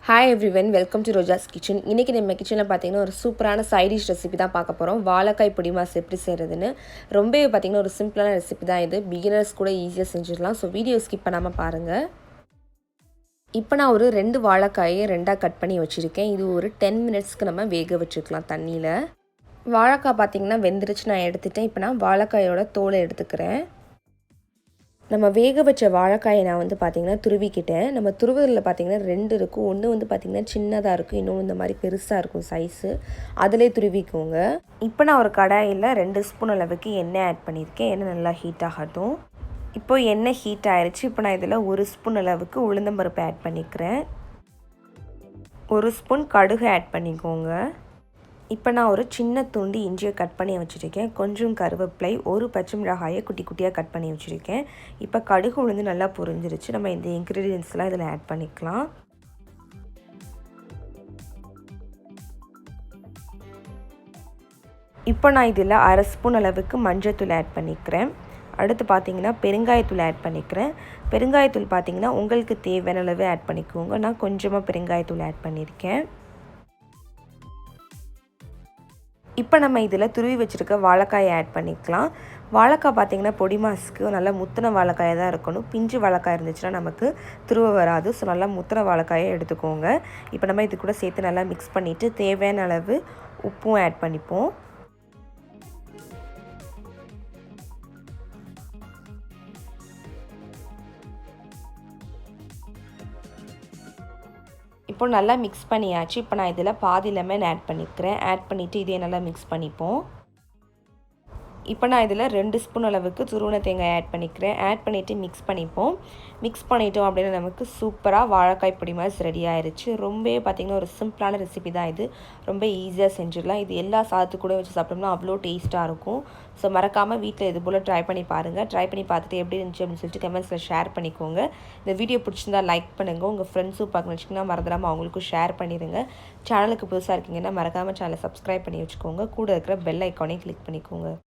Hi everyone, welcome to Roja's kitchen. இன்றைக்கி நம்ம கிச்சனில் பார்த்தீங்கன்னா ஒரு சூப்பரான சைட் டிஷ் ரெசிபி தான் பார்க்க போகிறோம். வாழைக்காய் பொடிமாஸ் எப்படி செய்கிறதுன்னு ரொம்பவே பார்த்திங்கன்னா ஒரு சிம்பிளான ரெசிபி தான் இது. பிகினர்ஸ் கூட ஈஸியாக செஞ்சிடலாம். ஸோ வீடியோ ஸ்கிப் பண்ணாமல் பாருங்கள். இப்போ நான் ஒரு 2 வாழைக்காயை 2ஆக கட் பண்ணி வச்சுருக்கேன். இது ஒரு 10 மினிட்ஸ்க்கு நம்ம வேக வச்சுக்கலாம் தண்ணியில். வாழைக்காய் பார்த்திங்கன்னா வெந்துருச்சு, நான் எடுத்துட்டேன். இப்போ நான் வாழைக்காயோட தோலை எடுத்துக்கிறேன். நம்ம வேக வச்ச வாழைக்காயை நான் பார்த்திங்கன்னா துருவிக்கிட்டேன். நம்ம துருவதில் பார்த்திங்கன்னா 2 இருக்கும். ஒன்று பார்த்திங்கன்னா சின்னதாக இருக்கும், இன்னொன்று இந்த மாதிரி பெருசாக இருக்கும் சைஸு. அதிலே துருவிக்கோங்க. இப்போ நான் ஒரு கடாயில் 2 ஸ்பூன் அளவுக்கு எண்ணெய் ஆட் பண்ணியிருக்கேன். எண்ணெய் நல்லா ஹீட் ஆகட்டும். இப்போது எண்ணெய் ஹீட் ஆகிடுச்சு. இப்போ நான் இதில் 1 ஸ்பூன் அளவுக்கு உளுந்தம்பருப்பு ஆட் பண்ணிக்கிறேன். 1 ஸ்பூன் கடுகு ஆட் பண்ணிக்கோங்க. இப்போ நான் ஒரு சின்ன துண்டு இஞ்சியை கட் பண்ணி வச்சுருக்கேன். கொஞ்சம் கருவேப்பிலை, ஒரு பச்சை மிளகாயை குட்டி குட்டியாக கட் பண்ணி வச்சுருக்கேன். இப்போ கடுகு உளுந்து நல்லா பொரிஞ்சிருச்சு. நம்ம இந்த இன்க்ரீடியன்ஸ்லாம் இதில் ஆட் பண்ணிக்கலாம். இப்போ நான் இதில் 1/2 ஸ்பூன் அளவுக்கு மஞ்சள்தூள் ஆட் பண்ணிக்கிறேன். அடுத்து பார்த்திங்கன்னா பெருங்காயத்தூள் ஆட் பண்ணிக்கிறேன். பெருங்காயத்தூள் பார்த்திங்கன்னா உங்களுக்கு தேவையான அளவு ஆட் பண்ணிக்கோங்க. நான் கொஞ்சமாக பெருங்காயத்தூள் ஆட் பண்ணியிருக்கேன். இப்போ நம்ம இதில் துருவி வச்சுருக்க வாழைக்காயை ஆட் பண்ணிக்கலாம். வாழைக்காய் பார்த்திங்கன்னா பொடிமாஸ்க்கு நல்லா முத்தின வாழைக்காயை தான் இருக்கணும். பிஞ்சு வாழைக்காய் இருந்துச்சுன்னா நமக்கு துருவ வராது. ஸோ நல்லா முத்தின வாழைக்காயை எடுத்துக்கோங்க. இப்போ நம்ம இது கூட சேர்த்து நல்லா மிக்ஸ் பண்ணிவிட்டு தேவையான அளவு உப்பும் ஆட் பண்ணிப்போம். இப்போ நல்லா மிக்ஸ் பண்ணியாச்சு. இப்போ நான் இதில் பாதி லெமன் ஆட் பண்ணிக்கிறேன். ஆட் பண்ணிவிட்டு இதே நல்லா மிக்ஸ் பண்ணிப்போம். இப்போ நான் இதில் 2 ஸ்பூன் அளவுக்கு துருவன தேங்காய் ஆட் பண்ணிக்கிறேன். ஆட் பண்ணிவிட்டு மிக்ஸ் பண்ணிப்போம். மிக்ஸ் பண்ணிட்டோம் அப்படின்னா நமக்கு சூப்பராக வாழைக்காய் பொடிமாஸ் ரெடி ஆயிடுச்சு. ரொம்பவே பார்த்திங்கன்னா ஒரு சிம்பிளான ரெசிபி தான் இது. ரொம்ப ஈஸியாக செஞ்சிடலாம். இது எல்லா சாதத்து கூட வச்சு சாப்பிட்டோம்னா அவ்வளோ டேஸ்ட்டாக இருக்கும். ஸோ மறக்காமல் வீட்டில் இது போல் ட்ரை பண்ணி பாருங்கள். ட்ரை பண்ணி பார்த்துட்டு எப்படி இருந்துச்சு அப்படின்னு சொல்லிட்டு கமெண்ட்ஸில் ஷேர் பண்ணிக்கோங்க. இந்த வீடியோ பிடிச்சிருந்தா லைக் பண்ணுங்கள். உங்கள் ஃப்ரெண்ட்ஸும் பார்க்கணும் வச்சுக்கிங்கன்னா மறந்துடாமல் அவங்களுக்கும் ஷேர் பண்ணிடுங்க. சேனலுக்கு புதுசாக இருக்கீங்கன்னா மறக்காமல் சேனலை சப்ஸ்கிரைப் பண்ணி வச்சுக்கோங்க. கூட இருக்கிற பெல் ஐக்கானையும் கிளிக் பண்ணிக்கோங்க.